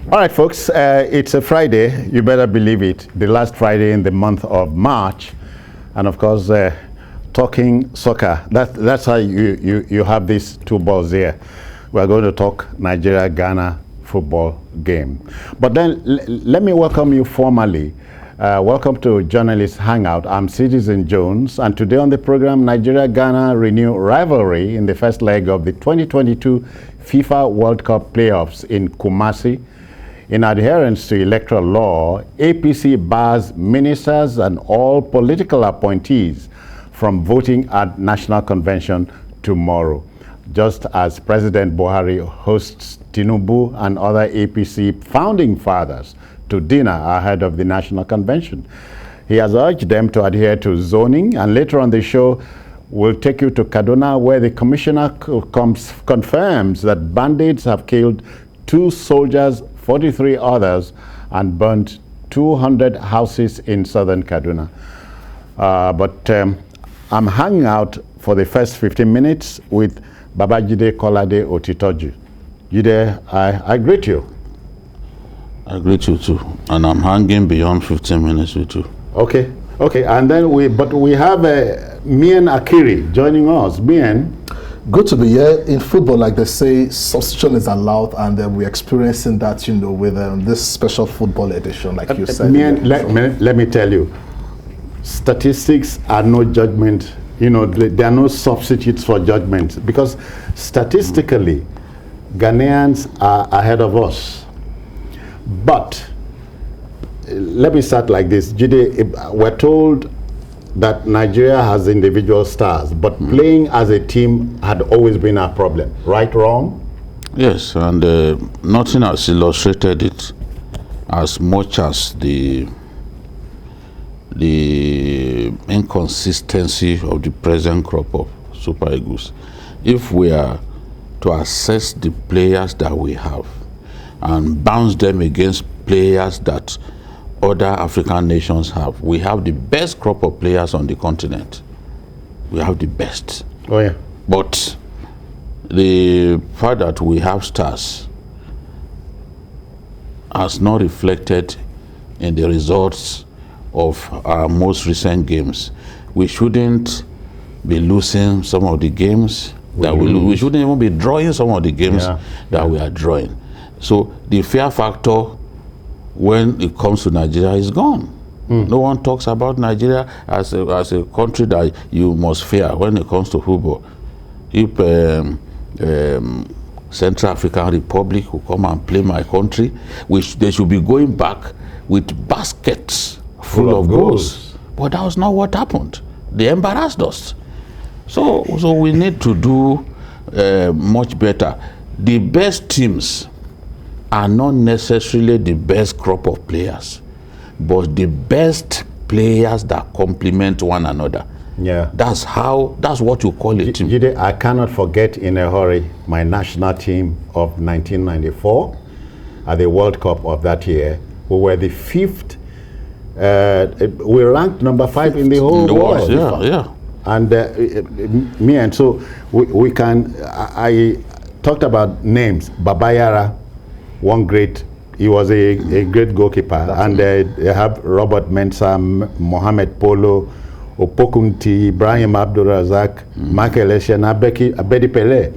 All right, folks, it's a Friday. You better believe it. The last Friday in the month of March. And of course, talking soccer. That's how you have these two balls here. We're going to talk Nigeria-Ghana football game. But then let me welcome you formally. Welcome to Journalist Hangout. I'm Citizen Jones, and today on the program, Nigeria-Ghana renew rivalry in the first leg of the 2022 FIFA World Cup playoffs in Kumasi. In adherence to electoral law, APC bars ministers and all political appointees from voting at National Convention tomorrow, just as President Buhari hosts Tinubu and other APC founding fathers to dinner ahead of the National Convention. He has urged them to adhere to zoning, and later on the show, we'll take you to Kaduna, where the commissioner confirms that bandits have killed 2 soldiers, 43 others, and burnt 200 houses in Southern Kaduna. But I'm hanging out for the first 15 minutes with Babajide Kolade Otitoju. Jide, I greet you. I greet you too, and I'm hanging beyond 15 minutes with you. Okay, and then we have Mien Akiri joining us. Mien. Good to be here. In football, like they say, substitution is allowed, and we're experiencing that, with this special football edition, like you said. Mien, let me tell you, statistics are no judgment. There are no substitutes for judgment, because statistically, Ghanaians are ahead of us. But let me start like this. Jide, we're told that Nigeria has individual stars, but playing as a team had always been our problem. Right, wrong? Yes, and nothing has illustrated it as much as the inconsistency of the present crop of Super Eagles. If we are to assess the players that we have and bounce them against players that other African nations have, we have the best crop of players on the continent. We have the best. Oh yeah. But the fact that we have stars has not reflected in the results of our most recent games. We shouldn't be losing some of the games that we lose. We shouldn't even be drawing some of the games that we are drawing. So the fear factor when it comes to Nigeria is gone. No one talks about Nigeria as a country that you must fear when it comes to football. If Central African Republic will come and play my country, which they should be going back with baskets full of goals. But that was not what happened. They embarrassed us. So we need to do much better. The best teams are not necessarily the best crop of players, but the best players that complement one another. Yeah. That's what you call a team. Jide, I cannot forget in a hurry my national team of 1994 at the World Cup of that year. We were the 5th. We ranked number 5 in the whole world. Yeah. And so we can. I talked about names. Babayara, one great. He was a great goalkeeper. And they have Robert Mensah, Mohamed Polo, Opokunti, Ibrahim Abdulrazak, Michael Essien, Abedi Pele.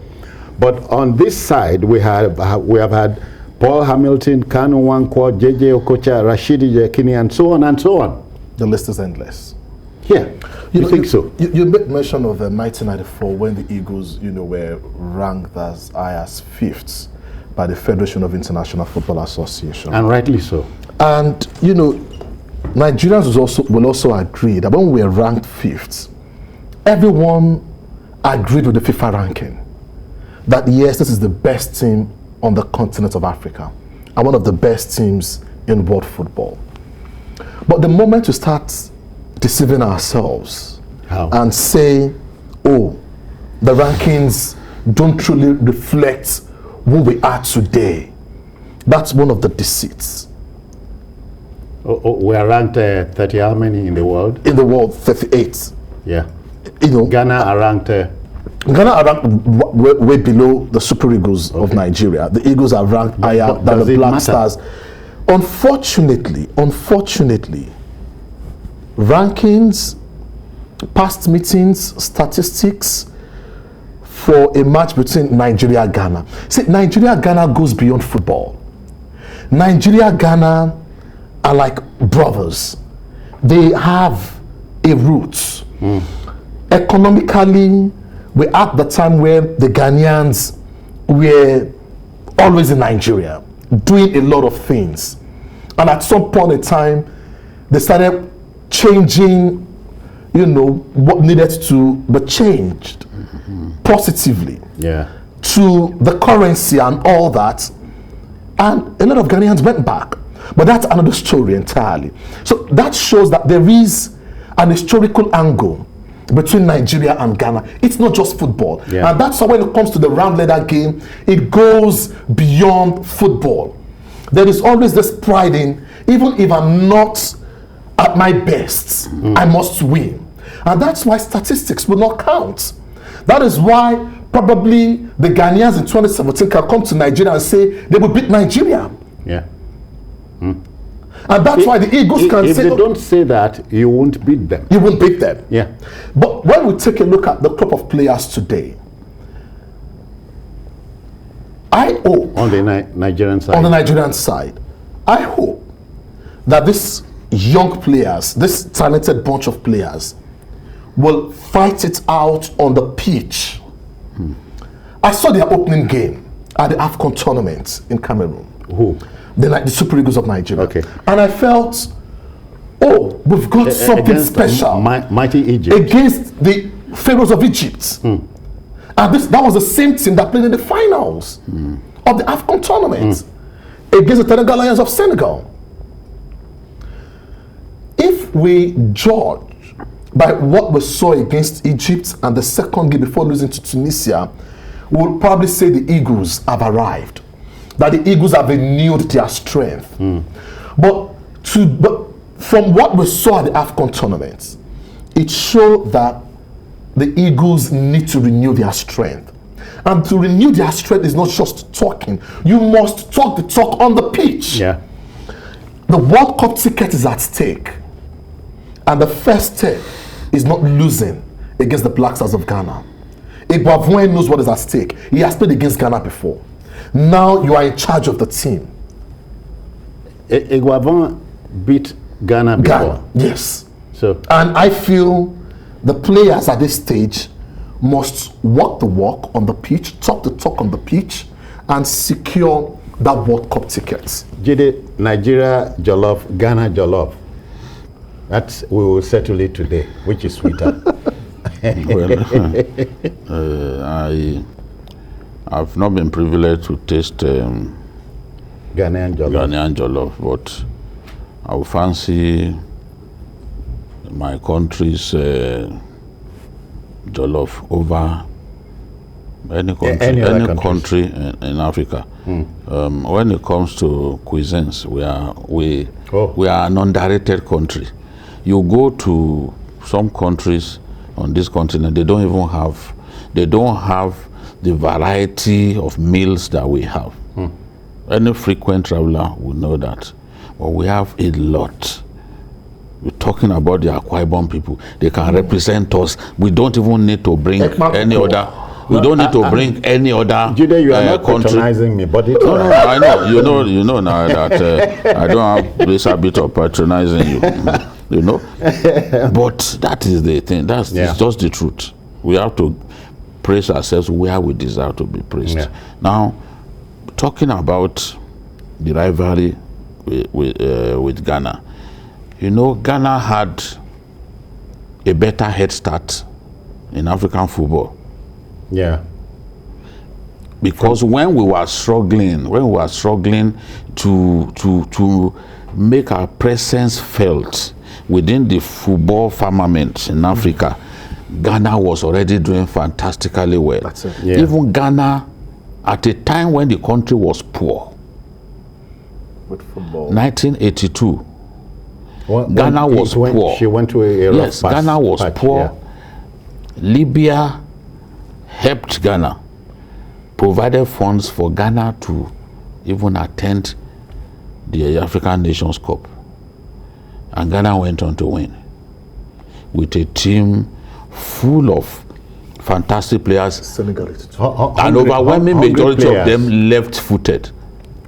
But on this side, we have had Paul Hamilton, Kanu Nwankwo, JJ Okocha, Rashidi Yekini, and so on and so on. The list is endless. Yeah, you think so? You made mention of 1994 when the Eagles, were ranked as high as 5th by the Federation of International Football Association. And rightly so. And, Nigerians will also agree that when we were ranked 5th, everyone agreed with the FIFA ranking that yes, this is the best team on the continent of Africa and one of the best teams in world football. But the moment we start deceiving ourselves and say, oh, the rankings don't truly reflect who we are today, that's one of the deceits. We are ranked 30 how many in the world? In the world, 38. Yeah. Ghana are ranked Ghana are ranked way below the Super Eagles of Nigeria. The Eagles are ranked higher than the Black Stars. Unfortunately, rankings, past meetings, statistics for a match between Nigeria and Ghana. See, Nigeria and Ghana goes beyond football. Nigeria and Ghana are like brothers. They have a root. Economically, we're at the time where the Ghanaians were always in Nigeria, doing a lot of things. And at some point in time, they started changing, what needed to be changed positively to the currency and all that. And a lot of Ghanaians went back. But that's another story entirely. So that shows that there is an historical angle between Nigeria and Ghana. It's not just football. And that's why when it comes to the round leather game, it goes beyond football. There is always this pride in, even if I'm not at my best, I must win. And that's why statistics will not count. That is why probably the Ghanaians in 2017 can come to Nigeria and say they will beat Nigeria. And that's why the Eagles can if say... If they don't say that, you won't beat them. You won't beat them. But when we take a look at the crop of players today, I hope... On the Nigerian side. On the Nigerian side, I hope that these young players, this talented bunch of players, will fight it out on the pitch. I saw their opening game at the AFCON tournament in Cameroon. Who? The Super Eagles of Nigeria. Okay. And I felt, we've got something special. Mighty Egypt. Against the Pharaohs of Egypt. And that was the same team that played in the finals of the AFCON tournament against the Senegal Lions of Senegal. If we judge by what we saw against Egypt and the second game before losing to Tunisia, we'll probably say the Eagles have arrived. That the Eagles have renewed their strength. But from what we saw at the AFCON tournament, it showed that the Eagles need to renew their strength. And to renew their strength is not just talking. You must talk the talk on the pitch. The World Cup ticket is at stake. And the first step is not losing against the Black Stars of Ghana. Iguavoen knows what is at stake. He has played against Ghana before. Now you are in charge of the team. Iguavoen beat Ghana before. Yes. And I feel the players at this stage must walk the walk on the pitch, talk the talk on the pitch, and secure that World Cup tickets. Jide, Nigeria Jollof, Ghana Jollof. We will settle it today. Which is sweeter? I've not been privileged to taste Ghanaian Jollof, but I would fancy my country's Jollof over any country in Africa. When it comes to cuisines, we are an underrated country. You go to some countries on this continent, they don't have the variety of meals that we have. Any frequent traveler will know that. But we have a lot. We're talking about the Akwa Ibom people. They can represent us. We don't even need to bring any other. We don't need to bring any other Jude, you are not country. patronizing me, but it's No, I know. You know now that I don't have this habit of patronizing you. But that is the thing. It's just the truth. We have to praise ourselves where we deserve to be praised. Now, talking about the rivalry with Ghana, Ghana had a better head start in African football. Because when we were struggling to make our presence felt within the football firmament in Africa, Ghana was already doing fantastically well. That's it. Even Ghana, at a time when the country was poor, with football. 1982, Ghana was poor. She went to a Ghana was poor. Libya helped Ghana, provided funds for Ghana to even attend the African Nations Cup. And Ghana went on to win with a team full of fantastic players. Senegalese. An overwhelming majority of them left-footed.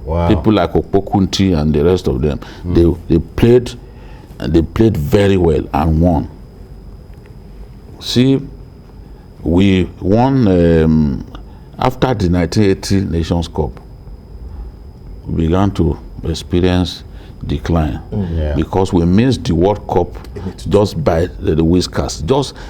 Wow. People like Opokunti and the rest of them. They played, and they played very well and won. See, we won after the 1980 Nations Cup. We began to experience decline because we missed the World Cup just by the whiskers.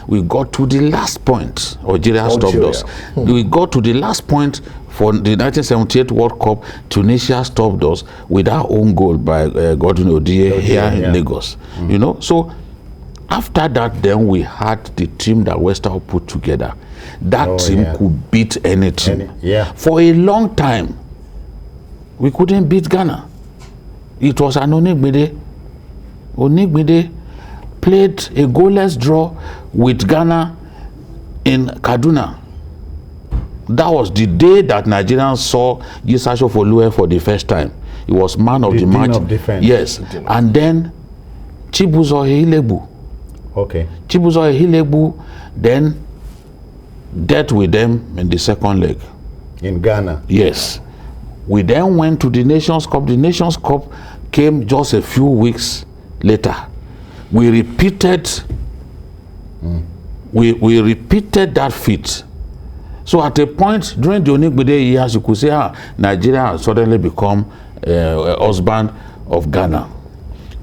We got to the last point. Algeria stopped us. We got to the last point for the 1978 World Cup. Tunisia stopped us with our own goal by Godwin Odie here in Lagos. You know, so after that, then we had the team that Western put together. That team could beat any team. For a long time, we couldn't beat Ghana. It was an Onigbede. Onigbede played a goalless draw with Ghana in Kaduna. That was the day that Nigerians saw Gisasho Folue for the first time. He was man of the match. Of defense. Yes. And then Chibuzo Hilebu. Okay. Chibuzo Hilebu then dealt with them in the second leg. In Ghana. Yes. We then went to the Nations Cup. The Nations Cup came just a few weeks later. We repeated we repeated that feat. So at a point during the Onigbede years, you could say Nigeria has suddenly become a husband of Ghana.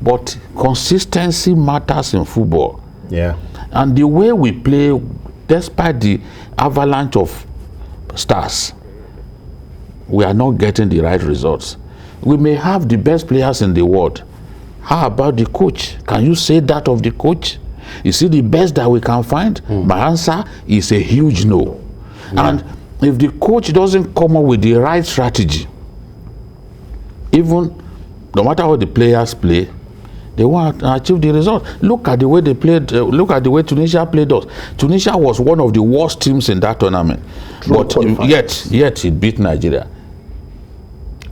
But consistency matters in football. Yeah. And the way we play, despite the avalanche of stars, we are not getting the right results. We may have the best players in the world. How about the coach? Can you say that of the coach? Is he the best that we can find? My answer is a huge no. And if the coach doesn't come up with the right strategy, even no matter how the players play, they won't achieve the result. Look at the way they played. Look at the way Tunisia played us. Tunisia was one of the worst teams in that tournament, but yet it beat Nigeria.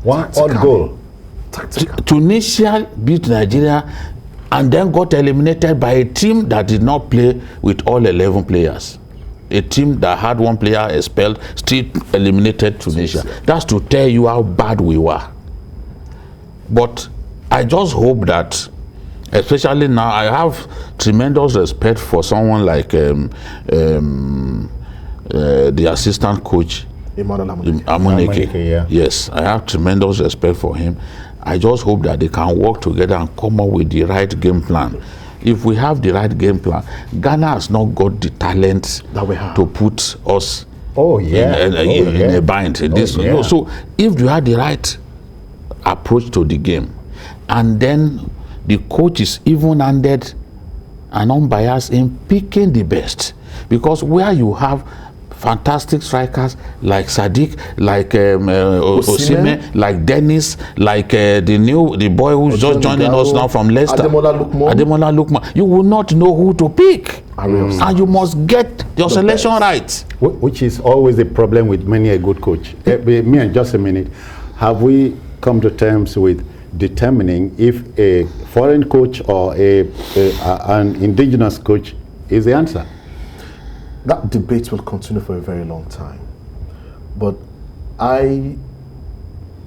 One goal. Tunisia beat Nigeria and then got eliminated by a team that did not play with all 11 players. A team that had one player expelled still eliminated Tunisia. That's to tell you how bad we were. But I just hope that, especially now, I have tremendous respect for someone like the assistant coach, Amuneke. Yes, I have tremendous respect for him. I just hope that they can work together and come up with the right game plan. If we have the right game plan, Ghana has not got the talent that we have to put us in a bind. So if you have the right approach to the game, and then the coach is even-handed and unbiased in picking the best, because where you have fantastic strikers like Sadiq, like Osimhen, like Dennis, like the boy who's just joining us now from Leicester, Ademola Lookman, you will not know who to pick, and you must get your selection right. Which is always a problem with many a good coach. Me and just a minute, have we come to terms with determining if a foreign coach or an indigenous coach is the answer? That debate will continue for a very long time. But I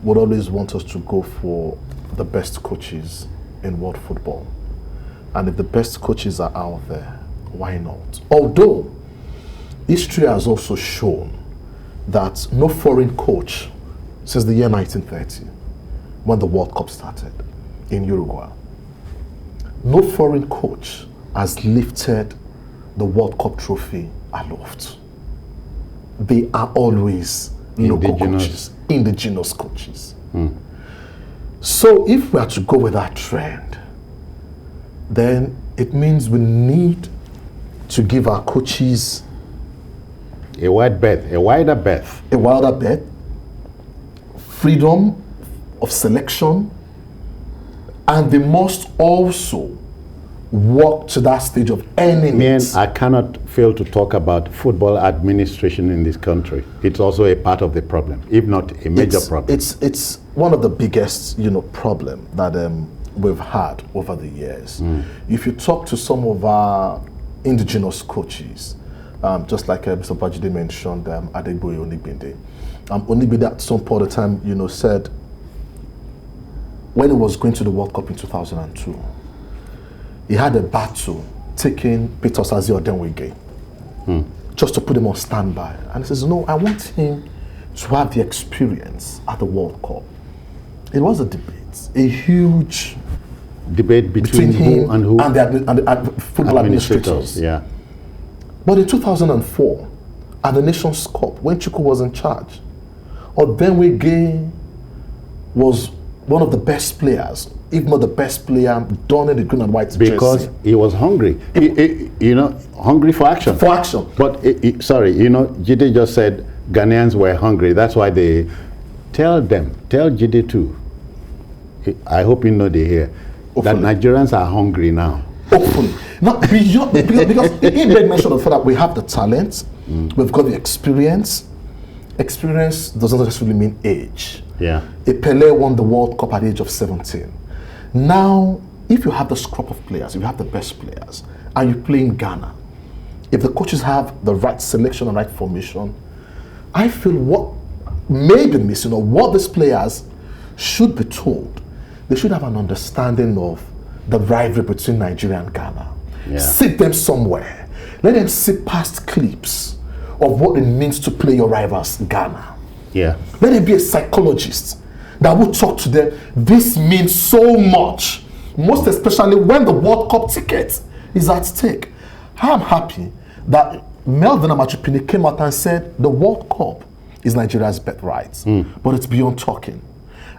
would always want us to go for the best coaches in world football. And if the best coaches are out there, why not? Although history has also shown that no foreign coach since the year 1930, when the World Cup started in Uruguay, no foreign coach has lifted the World Cup trophy aloft. They are always local coaches, indigenous coaches. So if we are to go with that trend, then it means we need to give our coaches a wider berth, freedom of selection, and they must also walk to that stage of earning Man, it. I cannot fail to talk about football administration in this country. It's also a part of the problem, if not a major problem. It's one of the biggest, problem that we've had over the years. If you talk to some of our indigenous coaches, just like Mr. Bajide mentioned, Adegboye Onigbinde. Onigbinde at some point of time, said when he was going to the World Cup in 2002, he had a battle taking Peter Osaze Odenwege just to put him on standby. And he says, no, I want him to have the experience at the World Cup. It was a debate, a huge debate between him who and who? and the football administrators. Yeah. But in 2004, at the Nations Cup, when Chukwu was in charge, Odenwege was one of the best players, if not the best player, donning the green and white Because jersey. he was hungry. Hungry for action. For action. But, Jide just said Ghanaians were hungry. That's why they tell Jide too. I hope they hear that Nigerians are hungry now. Openly. Not beyond, because he made mention of the fact that we have the talent, we've got the experience. Experience doesn't necessarily mean age. Yeah. Pele won the World Cup at the age of 17. Now, if you have the crop of players, if you have the best players, and you play in Ghana, if the coaches have the right selection and right formation, I feel what may be missing, or what these players should be told, they should have an understanding of the rivalry between Nigeria and Ghana. Yeah. Sit them somewhere. Let them see past clips of what it means to play your rivals, Ghana. Yeah. Let them be a psychologist that will talk to them. This means so much, most especially when the World Cup ticket is at stake. I'm happy that Melvin Amachupine came out and said the World Cup is Nigeria's birthright, but it's beyond talking.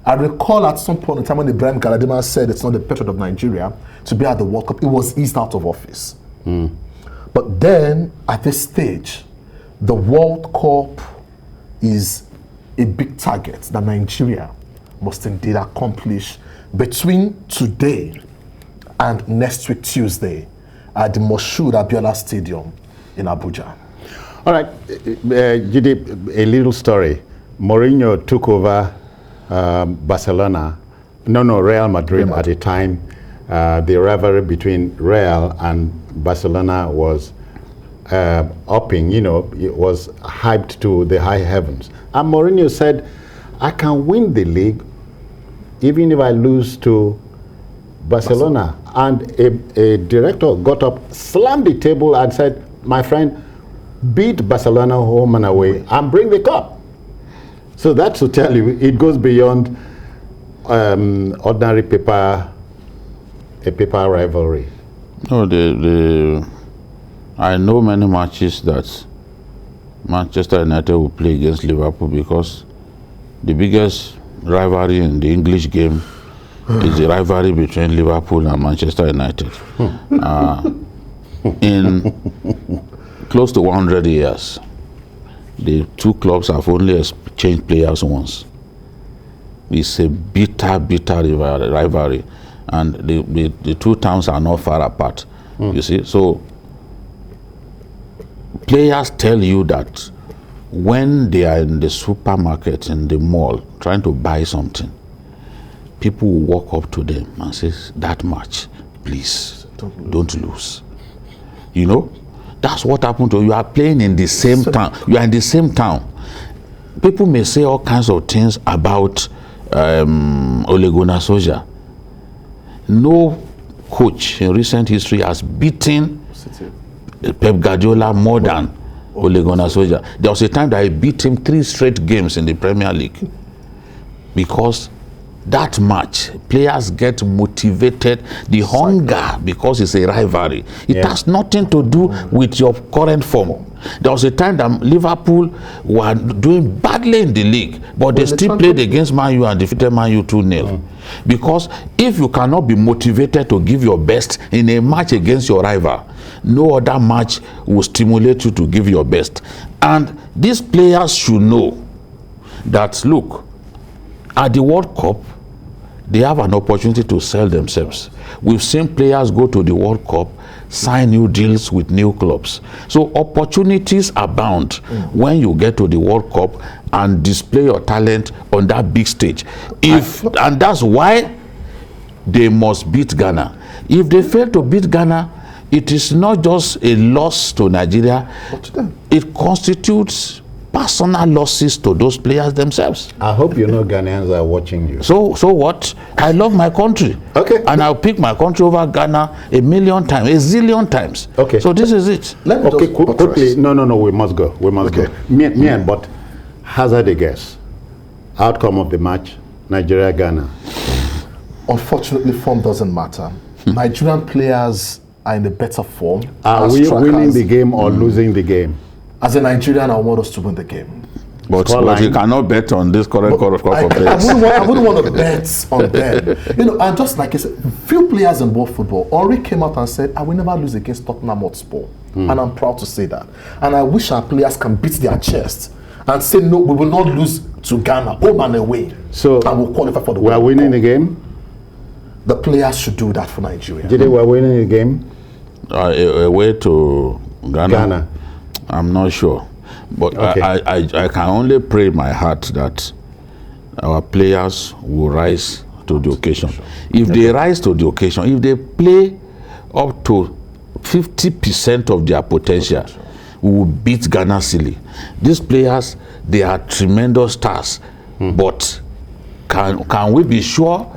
I recall at some point in time when Ibrahim Galadima said it's not the birthright of Nigeria to be at the World Cup, it was eased out of office. But then, at this stage, the World Cup is a big target that Nigeria must indeed accomplish between today and next week, Tuesday, at the Moshood Abiola Stadium in Abuja. All right, Jide, a little story. Mourinho took over Real Madrid at the time. The rivalry between Real and Barcelona was upping, it was hyped to the high heavens. And Mourinho said, I can win the league even if I lose to Barcelona. And a director got up, slammed the table and said, my friend, beat Barcelona home and away and bring the cup. So that's to tell you, it goes beyond ordinary paper rivalry. No, I know many matches that Manchester United will play against Liverpool, because the biggest rivalry in the English game is the rivalry between Liverpool and Manchester United. In close to 100 years, the two clubs have only exchanged players once. It's a bitter rivalry, and the two towns are not far apart. You see, so players tell you that when they are in the supermarket, in the mall, trying to buy something, people will walk up to them and say, that much, please, don't lose. That's what happened to you. You are playing in the same town. You are in the same town. People may say all kinds of things about Ole Gunnar Solskjaer. No coach in recent history has beaten Pep Guardiola more than Ole Gunnar Solskjaer. There was a time that he beat him 3 straight games in the Premier League, because that match, players get motivated, the hunger, because it's a rivalry. It has nothing to do with your current form. There was a time that Liverpool were doing badly in the league, but they still played against Man U and defeated Man U 2-0. Because if you cannot be motivated to give your best in a match against your rival, no other match will stimulate you to give your best. And these players should know that, look, at the World Cup, they have an opportunity to sell themselves. We've seen players go to the World Cup, sign new deals with new clubs. So opportunities abound when you get to the World Cup and display your talent on that big stage. And that's why they must beat Ghana. If they fail to beat Ghana, it is not just a loss to Nigeria, it constitutes personal losses to those players themselves. I hope you know Ghanaians are watching you. So what? I love my country. Okay. And I'll pick my country over Ghana a million times, a zillion times. Okay. So this is it. Let me Okay, just quickly. No, we must go. We must go. But hazard a guess. Outcome of the match, Nigeria-Ghana. Unfortunately, form doesn't matter. Nigerian players are in a better form. Are as we strikers. winning the game or losing the game? As a Nigerian, I want us to win the game. But you cannot bet on this current crop of I players. wouldn't want to bet on them. You know, and just like I said, few players in world football, Henry came out and said, I will never lose against Tottenham Hotspur. And I'm proud to say that. And I wish our players can beat their chest and say, no, we will not lose to Ghana, home and away. So and we'll qualify for the we are World winning Cup. the game? The players should do that for Nigeria. Did they were winning the game? Away to Ghana. I'm not sure. But Okay. I can only pray in my heart that our players will rise to the occasion. If they rise to the occasion, if they play up to 50% of their potential, we will beat Ghana silly. These players, they are tremendous stars. But can we be sure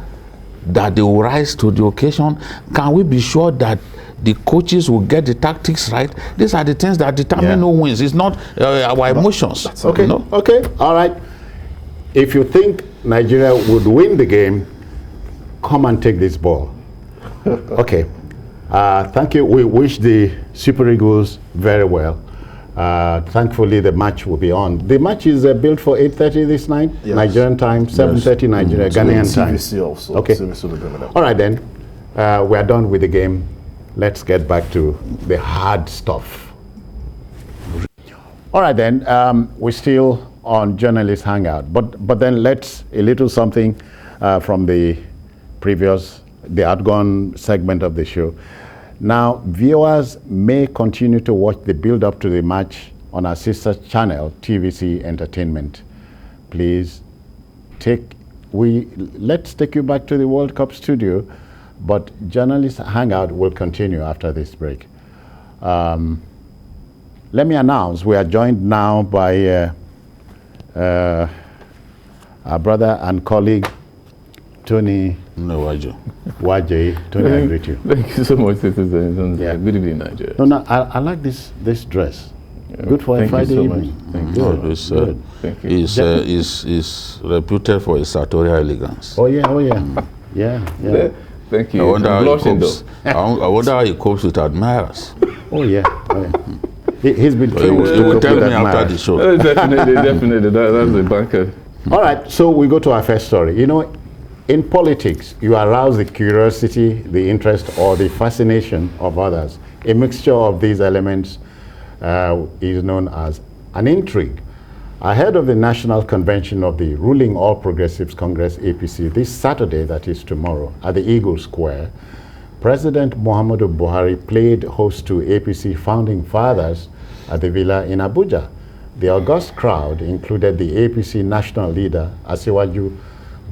that they will rise to the occasion? Can we be sure that the coaches will get the tactics right? These are the things that determine who wins. It's not our emotions. Okay. You know? Okay. All right. If you think Nigeria would win the game, come and take this ball. Okay. Thank you. We wish the Super Eagles very well. Thankfully, the match will be on. The match is built for 8:30 this night, Yes. Nigerian time, 7:30 Nigeria, Ghanaian time. CVC also. Okay. CVC will be doing that. All right then. We are done with the game. Let's get back to the hard stuff. All right then. We're still on Journalist Hangout, but then let's a little something from the outgone segment of the show. Now, viewers may continue to watch the build-up to the match on our sister channel, TVC Entertainment. Please let's take you back to the World Cup studio, but Journalist Hangout will continue after this break. Let me announce we are joined now by our brother and colleague, Tony Waje. Tony, I greet you. Thank you so much, citizens. Yeah. Good evening, Nigeria. No, I like this dress. Good for a Thank Friday you so evening. much. Thank you. Good. Thank you. He's reputed for his sartorial elegance. Oh yeah. Yeah. Thank I you. wonder I'm how he blushing copes. though. I wonder how he copes with admirers. Oh yeah. He's been He trained to will cope tell with me after admirers. the show. Definitely. That's a banker. All right, so we go to our first story. You know, in politics, you arouse the curiosity, the interest, or the fascination of others. A mixture of these elements is known as an intrigue. Ahead of the National Convention of the ruling All Progressives Congress, APC, this Saturday, that is tomorrow, at the Eagle Square, President Muhammadu Buhari played host to APC founding fathers at the villa in Abuja. The august crowd included the APC national leader, Asiwaju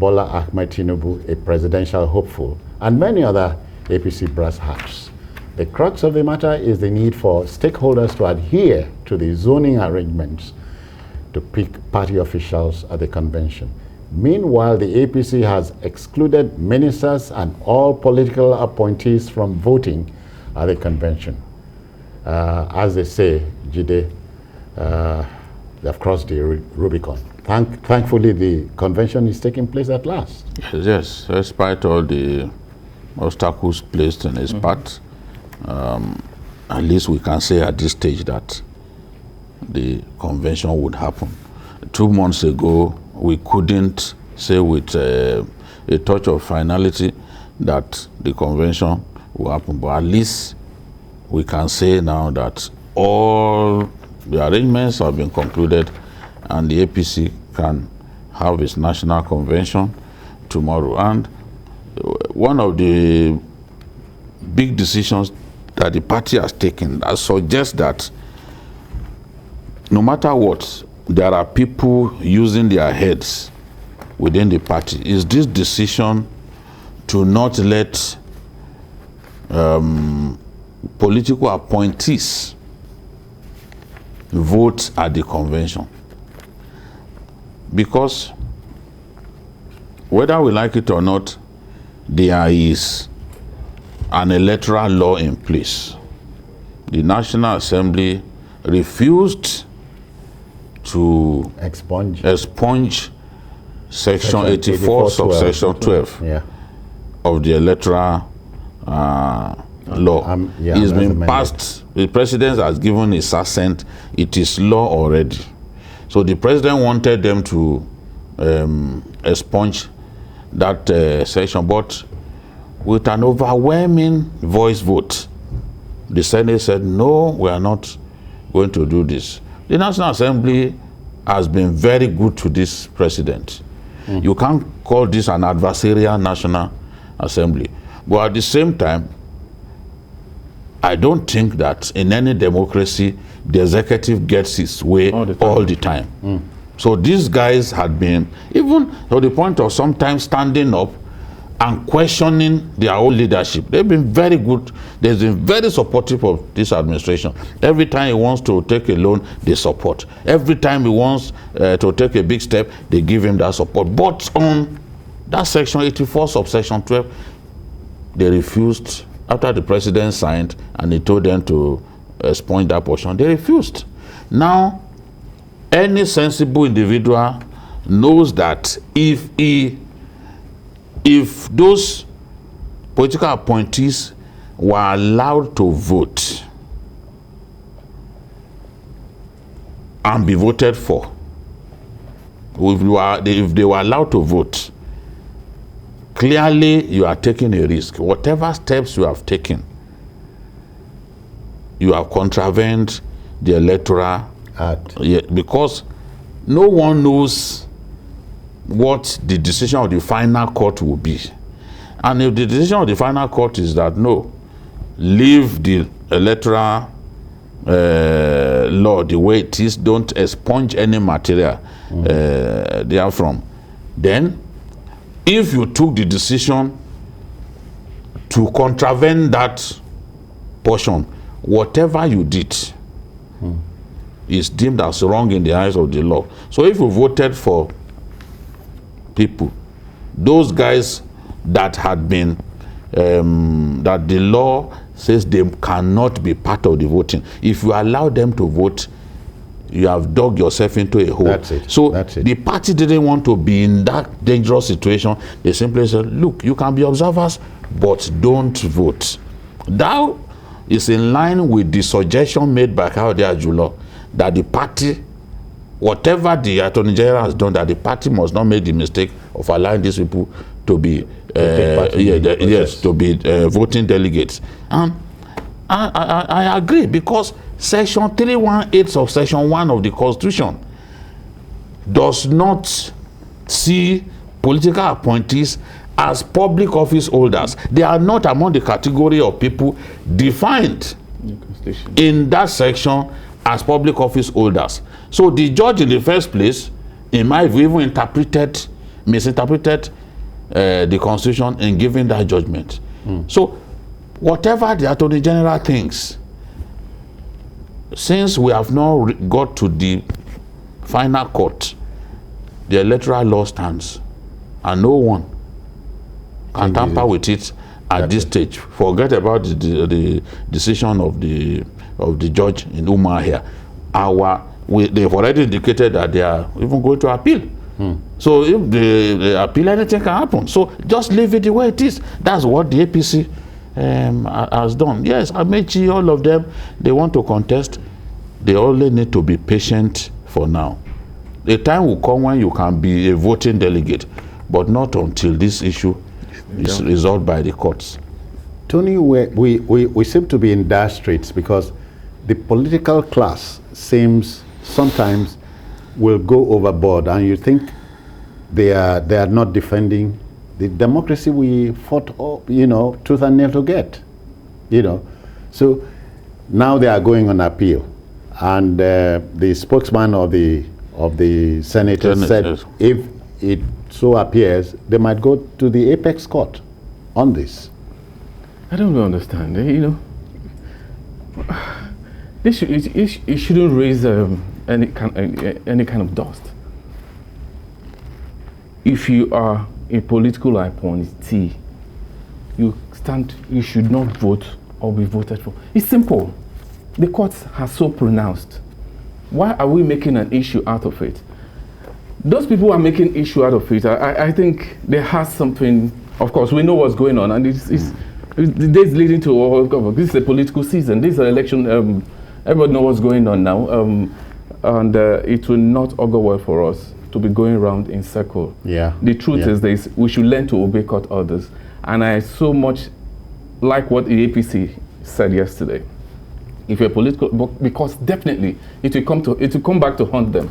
Bola Ahmed Tinubu, a presidential hopeful, and many other APC brass hats. The crux of the matter is the need for stakeholders to adhere to the zoning arrangements to pick party officials at the convention. Meanwhile, the APC has excluded ministers and all political appointees from voting at the convention. As they say, Jide, they've crossed the Rubicon. Thankfully, the convention is taking place at last. Yes, despite all the obstacles placed in his path, at least we can say at this stage that the convention would happen. 2 months ago, we couldn't say with a touch of finality that the convention will happen, but at least we can say now that all the arrangements have been concluded and the APC can have its national convention tomorrow. And one of the big decisions that the party has taken that suggests that no matter what, there are people using their heads within the party. Is this decision to not let political appointees vote at the convention? Because whether we like it or not, there is an electoral law in place. The National Assembly refused to expunge Section 84, subsection 12 of the electoral law. It's been passed. The president has given his assent. It is law already. So the president wanted them to expunge that section, but with an overwhelming voice vote, the Senate said, no, we are not going to do this. The National Assembly has been very good to this president. You can't call this an adversarial National Assembly. But at the same time, I don't think that in any democracy, the executive gets its way all the time. So these guys had been, even to the point of sometimes standing up and questioning their own leadership. They've been very good. They've been very supportive of this administration. Every time he wants to take a loan, they support. Every time he wants to take a big step, they give him that support. But on that section 84, subsection 12, they refused. After the president signed and he told them to expunge that portion, they refused. Now, any sensible individual knows that if those political appointees were allowed to vote and be voted for, if they were allowed to vote, clearly you are taking a risk. Whatever steps you have taken, you have contravened the Electoral Act. Yeah, because no one knows what the decision of the final court will be. And if the decision of the final court is that no, leave the electoral law the way it is, don't expunge any material therefrom, then if you took the decision to contravene that portion, whatever you did is deemed as wrong in the eyes of the law. So if you voted for people, those guys that had been, that the law says they cannot be part of the voting, if you allow them to vote, you have dug yourself into a hole. That's it. So That's it. the party didn't want to be in that dangerous situation. They simply said, look, you can be observers, but don't vote. That is in line with the suggestion made by Kaode Ajulo that the party, whatever the Attorney General has done, that the party must not make the mistake of allowing these people to be voting delegates. And I agree, because Section 318 of Section 1 of the Constitution does not see political appointees as public office holders. They are not among the category of people defined in that section as public office holders. So the judge in the first place, in my view, even misinterpreted the Constitution in giving that judgment. So whatever the Attorney General thinks, since we have not got to the final court, the electoral law stands, and no one can tamper with it at this stage. Forget about the decision of the judge in Umar here. They've already indicated that they are even going to appeal. So if they appeal, anything can happen. So just leave it the way it is. That's what the APC has done. Yes, Amechi, all of them, they want to contest. They only need to be patient for now. The time will come when you can be a voting delegate, but not until this issue is resolved by the courts. Tony, we seem to be in dire straits because the political class seems sometimes will go overboard, and you think they are not defending the democracy we fought, tooth and nail to get, So now they are going on appeal, and the spokesman of the senators said if it so appears, they might go to the apex court on this. I don't understand. It shouldn't raise any kind of dust. If you are a political appointee, you should not vote or be voted for. It's simple. The courts have so pronounced. Why are we making an issue out of it? Those people who are making issue out of it, I think they have something. Of course, we know what's going on, and the days leading to this is a political season. This is an election. Everybody knows what's going on now, and it will not augur well for us to be going around in circle. Yeah. The truth is this: we should learn to obey court orders, and I so much like what the APC said yesterday. If you're political, because definitely it will come back to haunt them.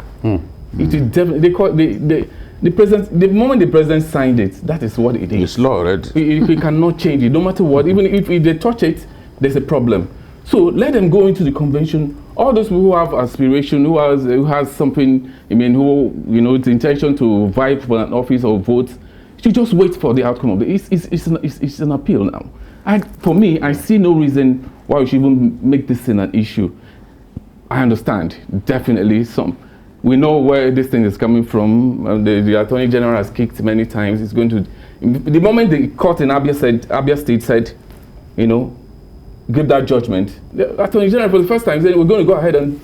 It will definitely the president. The moment the president signed it, that is what it is. It's law, right? He cannot change it, no matter what. Even if they touch it, there's a problem. So let them go into the convention. All those people who have aspiration, who has something, who the intention to vie for an office or vote, should just wait for the outcome of it. It's an appeal now. For me, I see no reason why we should even make this thing an issue. I understand, definitely we know where this thing is coming from. The Attorney General has kicked many times. It's going to, the moment the court in Abia State said, give that judgment, the Attorney General for the first time said, we're going to go ahead and,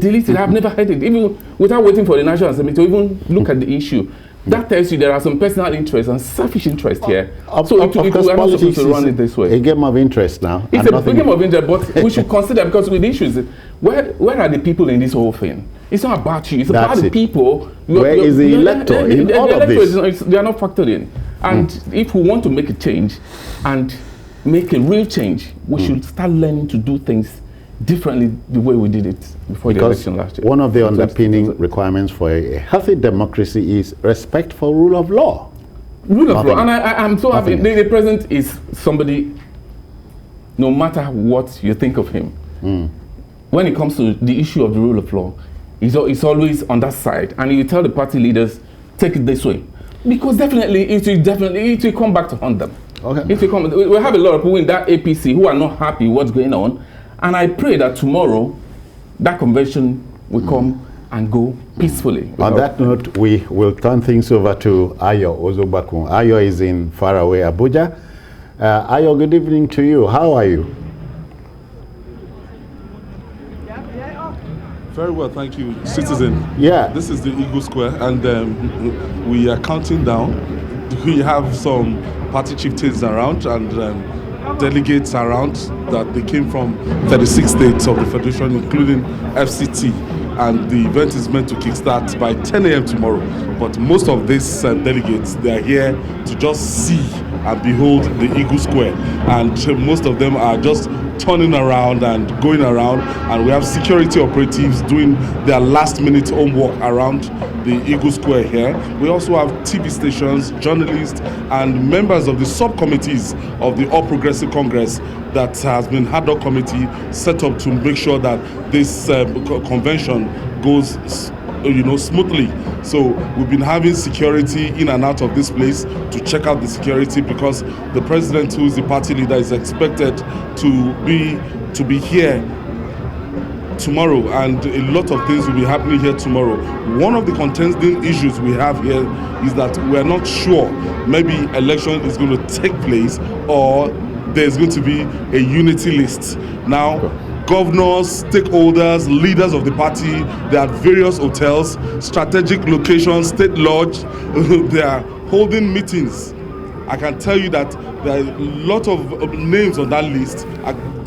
delete it. I've never heard it, even without waiting for the National Assembly to even look at the issue. That tells you there are some personal interests and selfish interests here. So we are not supposed to run it this way. A game of interest now. It's a game of interest, but we should consider, because with the issues, where are the people in this whole thing? It's not about you. It's about the people. Where is the elector in all of this? They are not factored in. And if we want to make a change and make a real change, we should start learning to do things differently the way we did it before the election last year. One of the underpinning requirements for a healthy democracy is respect for rule of law. Rule of law. And I'm so happy. The president is somebody, no matter what you think of him, when it comes to the issue of the rule of law, he's always on that side. And you tell the party leaders, take it this way. Because definitely it will come back to haunt them. Okay. We have a lot of people in that APC who are not happy with what's going on. And I pray that tomorrow, that convention will come and go peacefully. On that note, we will turn things over to Ayo Ozobakun. Ayo is in faraway Abuja. Ayo, good evening to you. How are you? Very well, thank you, citizen. Yeah. This is the Eagle Square, and we are counting down. We have some party chieftains around and delegates around that they came from 36 states of the Federation, including FCT, and the event is meant to kickstart by 10 a.m. tomorrow. But most of these delegates, they are here to just see and behold the Eagle Square, and most of them are just turning around and going around, and we have security operatives doing their last-minute homework around the Eagle Square here. We also have TV stations, journalists, and members of the subcommittees of the All Progressive Congress that has been ad hoc committee set up to make sure that this convention goes smoothly. So we've been having security in and out of this place to check out the security, because the president, who is the party leader, is expected to be here tomorrow, and a lot of things will be happening here tomorrow. One of the contending issues we have here is that we are not sure maybe election is going to take place or there's going to be a unity list. Now, governors, stakeholders, leaders of the party, they are at various hotels, strategic locations, state lodge. They are holding meetings. I can tell you that there are a lot of names on that list,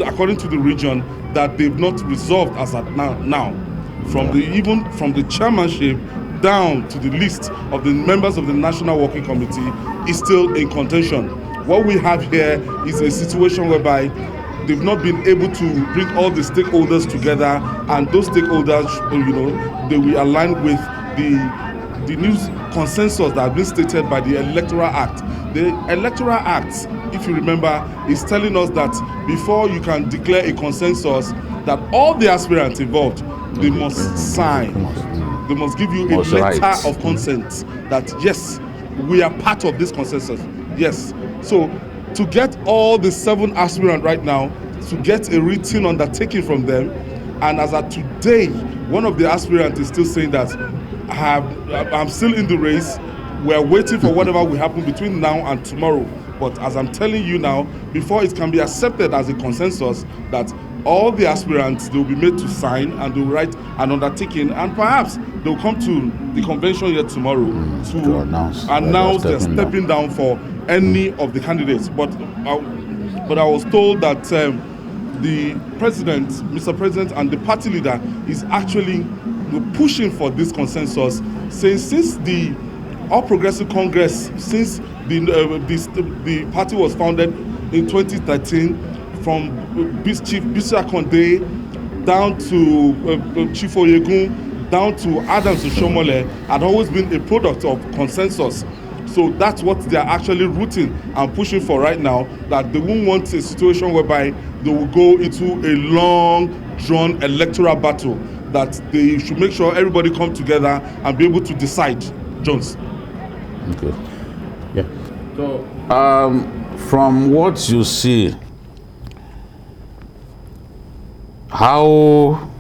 according to the region, that they've not resolved as at now. Even from the chairmanship down to the list of the members of the National Working Committee is still in contention. What we have here is a situation whereby they've not been able to bring all the stakeholders together, and those stakeholders, they will align with the new consensus that has been stated by the Electoral Act. The Electoral Act, if you remember, is telling us that before you can declare a consensus, that all the aspirants involved, they must sign. They must give you a letter of consent that, yes, we are part of this consensus. Yes. So to get all the 7 aspirants right now, to get a written undertaking from them, and as of today, one of the aspirants is still saying that I'm still in the race. We're waiting for whatever will happen between now and tomorrow. But as I'm telling you now, before it can be accepted as a consensus, that all the aspirants, they will be made to sign and they will write an undertaking, and perhaps they'll come to the convention here tomorrow to announce they're stepping down for any of the candidates. But I was told that the president, Mr. President, and the party leader is actually pushing for this consensus, saying since the All Progressive Congress, since the party was founded in 2013, from Chief Bisi Akonde down to Chief Oyegun, down to Adams Oshomole, had always been a product of consensus. So that's what they are actually rooting and pushing for right now, that they won't want a situation whereby they will go into a long, drawn electoral battle, that they should make sure everybody come together and be able to decide. Jones. Okay. Yeah. So, from what you see, how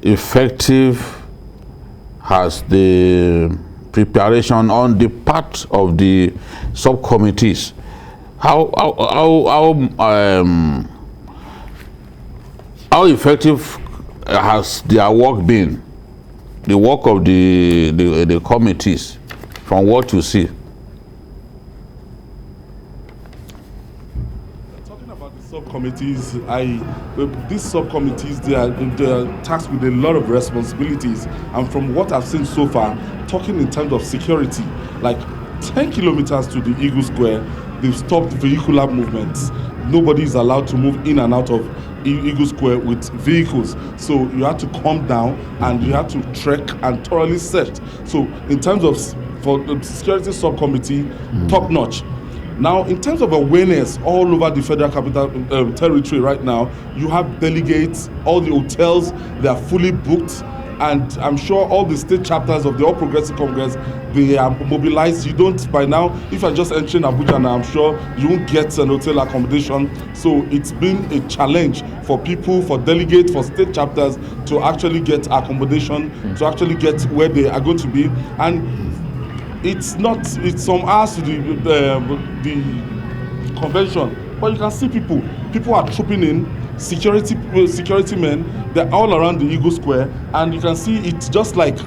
effective has the preparation on the part of the subcommittees? How effective has their work been? The work of the committees, from what you see? Subcommittees, these subcommittees, they are tasked with a lot of responsibilities, and from what I've seen so far, talking in terms of security, like 10 kilometers to the Eagle Square, they've stopped vehicular movements. Nobody is allowed to move in and out of Eagle Square with vehicles, so you have to calm down and you have to trek and thoroughly search. So in terms of for the security subcommittee, top notch. Now, in terms of awareness all over the Federal Capital Territory right now, you have delegates, all the hotels, they are fully booked, and I'm sure all the state chapters of the All Progressive Congress, they are mobilized. You don't, by now, if you're just entering Abuja now, I'm sure you won't get an hotel accommodation. So it's been a challenge for people, for delegates, for state chapters to actually get accommodation, to actually get where they are going to be. And it's some hours to the convention, but you can see people are trooping in, security men, they're all around the Eagle Square, and you can see it's just like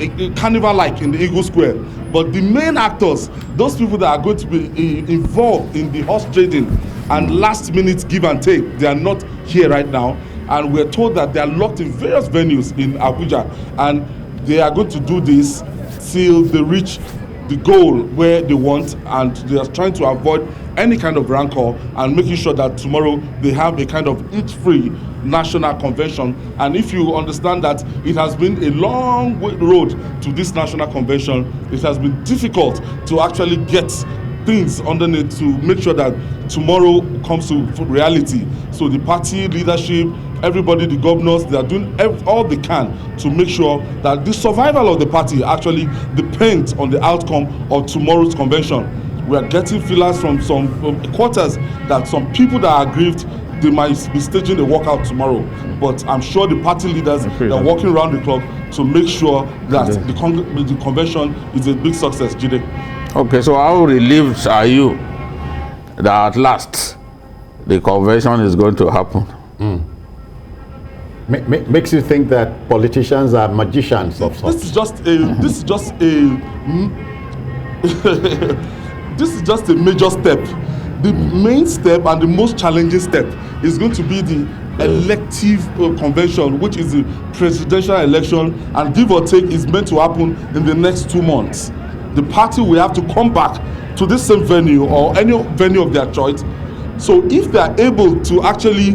a carnival like in the Eagle Square. But the main actors, those people that are going to be involved in the horse trading and last minute give and take, they are not here right now, and we're told that they are locked in various venues in Abuja, and they are going to do this till they reach the goal where they want, and they are trying to avoid any kind of rancor and making sure that tomorrow they have a kind of itch-free national convention. And if you understand that it has been a long road to this national convention, it has been difficult to actually get things underneath to make sure that tomorrow comes to reality. So the party leadership, everybody, the governors, they are doing all they can to make sure that the survival of the party actually depends on the outcome of tomorrow's convention. We are getting feelers from some quarters that some people that are aggrieved, they might be staging a walkout tomorrow. But I'm sure the party leaders are working around the clock to make sure that the convention is a big success. Jide. Okay, so how relieved are you that at last the convention is going to happen? Makes you think that politicians are magicians of sorts. This is just a major step. The main step and the most challenging step is going to be the elective convention, which is the presidential election, and give or take is meant to happen in the next 2 months. The party will have to come back to this same venue or any venue of their choice. So if they are able to actually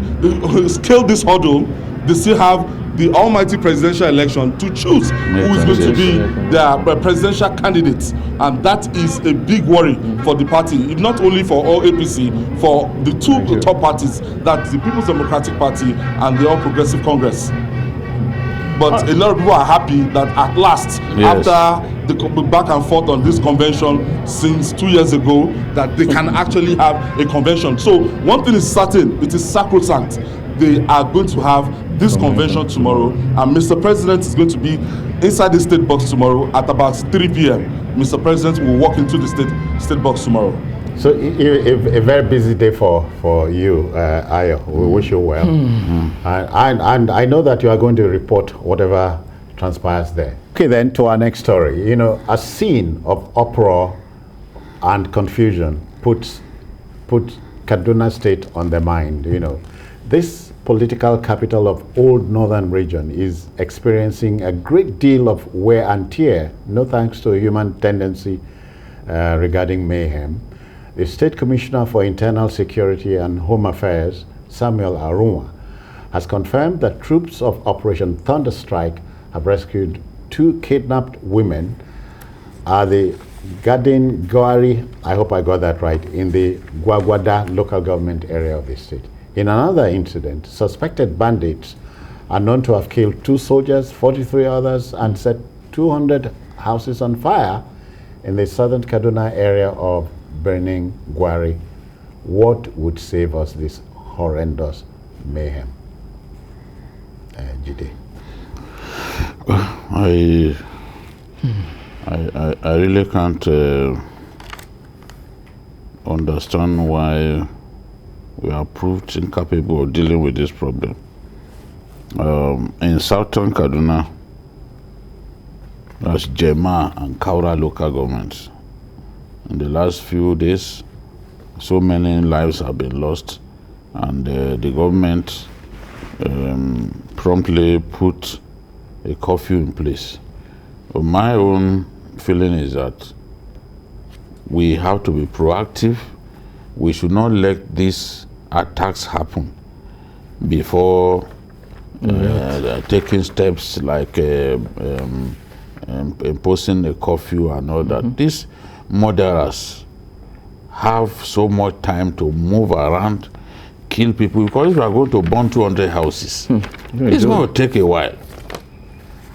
scale this hurdle, they still have the almighty presidential election to choose who is going to be their presidential candidate, and that is a big worry for the party, not only for all APC, for the two top parties, that's the People's Democratic Party and the All Progressive Congress. But a lot of people are happy that at last, after the back and forth on this convention since 2 years ago, that they can actually have a convention. So one thing is certain, it is sacrosanct. They are going to have this convention tomorrow, and Mr. President is going to be inside the state box tomorrow at about 3 p.m. Mr. President will walk into the state box tomorrow. So a very busy day for you, Ayo. We wish you well. And I know that you are going to report whatever transpires there. Okay, then to our next story. You know, a scene of uproar and confusion put Kaduna State on the mind. You know, this political capital of old northern region is experiencing a great deal of wear and tear, no thanks to a human tendency regarding mayhem. The State Commissioner for Internal Security and Home Affairs, Samuel Aruma, has confirmed that troops of Operation Thunderstrike have rescued 2 kidnapped women at the Garden Buhari, I hope I got that right, in the Gwagwada local government area of the state. In another incident, suspected bandits are known to have killed 2 soldiers, 43 others, and set 200 houses on fire in the southern Kaduna area of Burning Gwari. What would save us this horrendous mayhem? Jide. I really can't understand why we are proved incapable of dealing with this problem. In Southern Kaduna, that's Jema and Kaura local governments. In the last few days, so many lives have been lost, and the government promptly put a curfew in place. But my own feeling is that we have to be proactive. We should not let these attacks happen before taking steps like imposing a curfew and all that. These murderers have so much time to move around, kill people, because if you are going to burn 200 houses, it's going to take a while.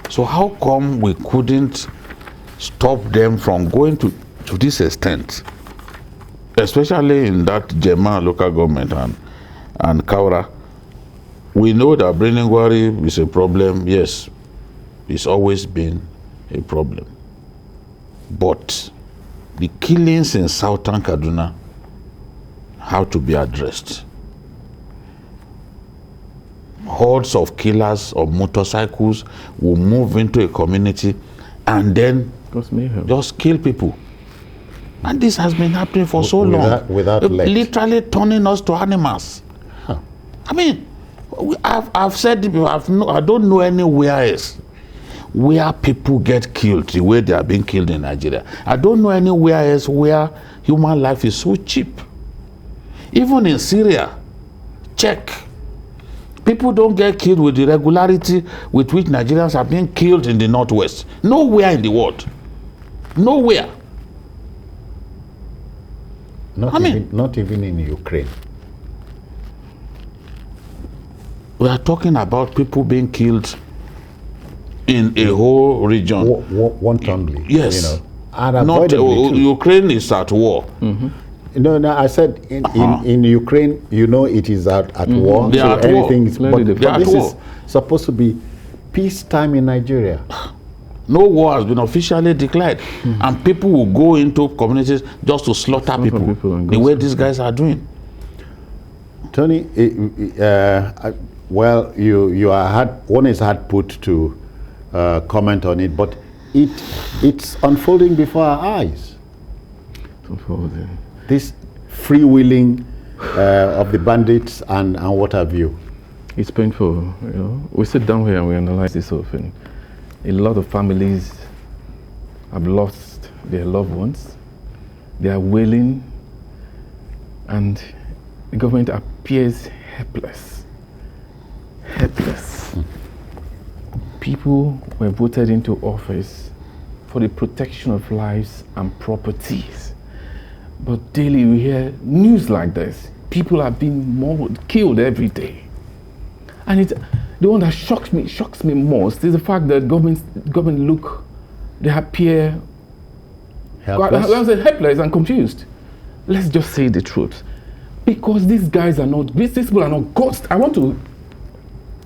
So how come we couldn't stop them from going to this extent, especially in that Jema local government and Kaura? We know that Burning Gwari is a problem. Yes, it's always been a problem. But the killings in Southern Kaduna have to be addressed. Hordes of killers of motorcycles will move into a community and then just kill people. And this has been happening for so long. Without literally turning us to animals. I mean, I've said, I don't know anywhere else where people get killed the way they are being killed in Nigeria. I don't know anywhere else where human life is so cheap. Even in Syria, check. People don't get killed with the regularity with which Nigerians are being killed in the Northwest. Nowhere in the world. Nowhere. Not even in Ukraine. We are talking about people being killed in a whole region. Wantonly. Yes. You know, not Ukraine is at war. No, I said in Ukraine, you know, it is at war. They are at anything war. But this is supposed to be peacetime in Nigeria. No war has been officially declared, and people will go into communities just to slaughter people the way these guys are doing. Tony, well, you are one is hard put to comment on it, but it's unfolding before our eyes. This freewheeling of the bandits and what have you. It's painful. You know, we sit down here and we analyze this whole thing. A lot of families have lost their loved ones. They are wailing, and the government appears helpless. Helpless. People were voted into office for the protection of lives and properties. But daily we hear news like this. People are being mauled, killed every day. And the one that shocks me most is the fact that government look, they appear helpless and confused. Let's just say the truth. Because these people are not ghosts. I want to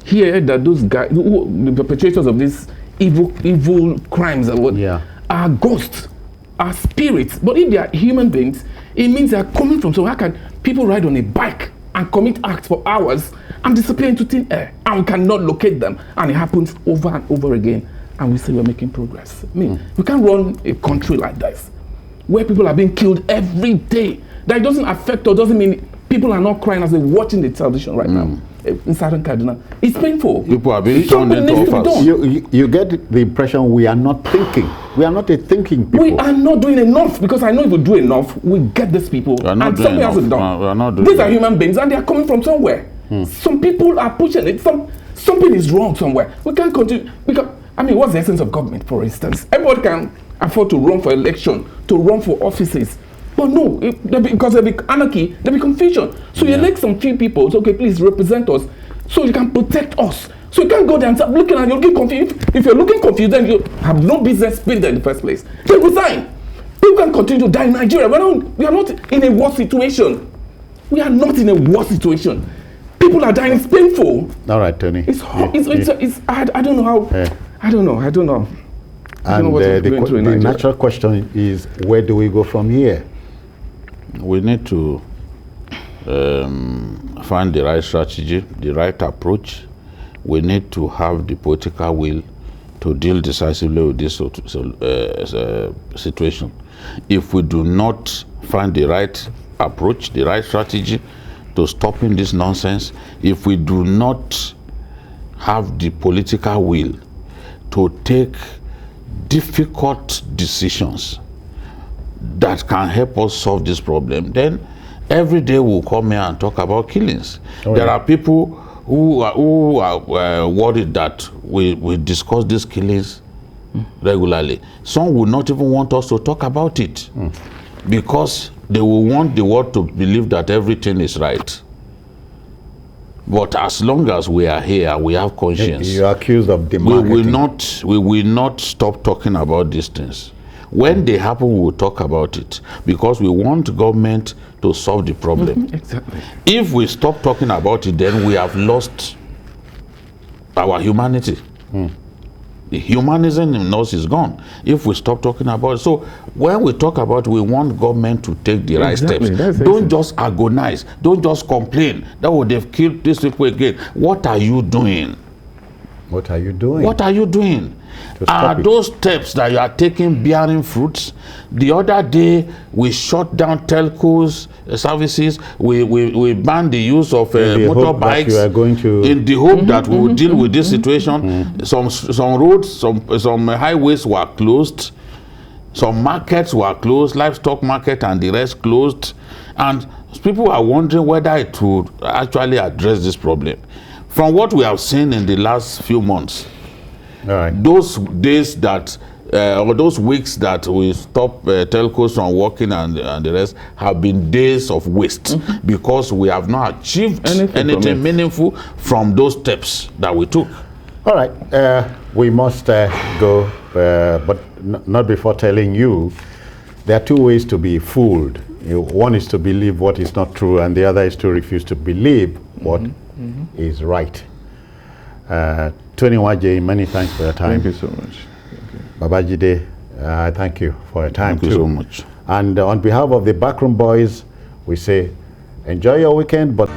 hear that those guys, the perpetrators of these evil crimes are ghosts, are spirits. But if they are human beings, it means they are coming from somewhere. How can people ride on a bike and commit acts for hours and disappear into thin air, and we cannot locate them, and it happens over and over again, and we say we're making progress? I mean, we can't run a country like this where people are being killed every day. That doesn't affect or doesn't mean people are not crying as they're watching the television right now in Southern Kaduna. It's painful. People are being turned into offers. You get the impression we are not thinking. We are not a thinking people. We are not doing enough, because I know if we do enough, we get these people, and something hasn't done. These are human beings, and they are coming from somewhere. Some people are pushing it. Something is wrong somewhere. We can't continue. Because, I mean, what's the essence of government, for instance? Everybody can afford to run for election, to run for offices. But no, because there'll be anarchy, there'll be confusion. So you elect some few people, so, okay, please represent us, so you can protect us. So you can't go there and start looking, and you're looking confused. If you're looking confused, then you have no business being there in the first place. Then resign. People can continue to die in Nigeria. We are not in a worse situation. We are not in a worse situation. People are dying. It's painful. All right, Tony. It's hard. I don't know how. I don't know. And the natural question is, where do we go from here? We need to find the right strategy, the right approach. We need to have the political will to deal decisively with this situation. If we do not find the right approach, the right strategy to stopping this nonsense, if we do not have the political will to take difficult decisions that can help us solve this problem, then every day we'll come here and talk about killings. There are people who are worried that we discuss these killings regularly. Some will not even want us to talk about it because they will want the world to believe that everything is right. But as long as we are here, we have conscience. You are accused of demarketing. We will not stop talking about these things. When they happen, we will talk about it, because we want government to solve the problem. Exactly. If we stop talking about it, then we have lost our humanity. The humanism in us is gone if we stop talking about it. So when we talk about it, we want government to take the right steps. Don't just agonize. Don't just complain that they've killed these people again. What are you doing? What are you doing? What are you doing? Are those steps that you are taking bearing fruits? The other day, we shut down telcos services. We banned the use of motorbikes in the hope that we will deal with this situation. Some roads, some highways were closed. Some markets were closed, livestock market and the rest closed. And people are wondering whether it would actually address this problem. From what we have seen in the last few months, those days that, or those weeks that we stop telcos from working and the rest have been days of waste, because we have not achieved anything meaningful from those steps that we took. All right, we must go, but not before telling you there are two ways to be fooled. One is to believe what is not true, and the other is to refuse to believe what is right. Tony Waje, many thanks for your time. Thank you so much. Babajide, thank you for your time too. Thank you so much. And on behalf of the Backroom Boys, we say enjoy your weekend, but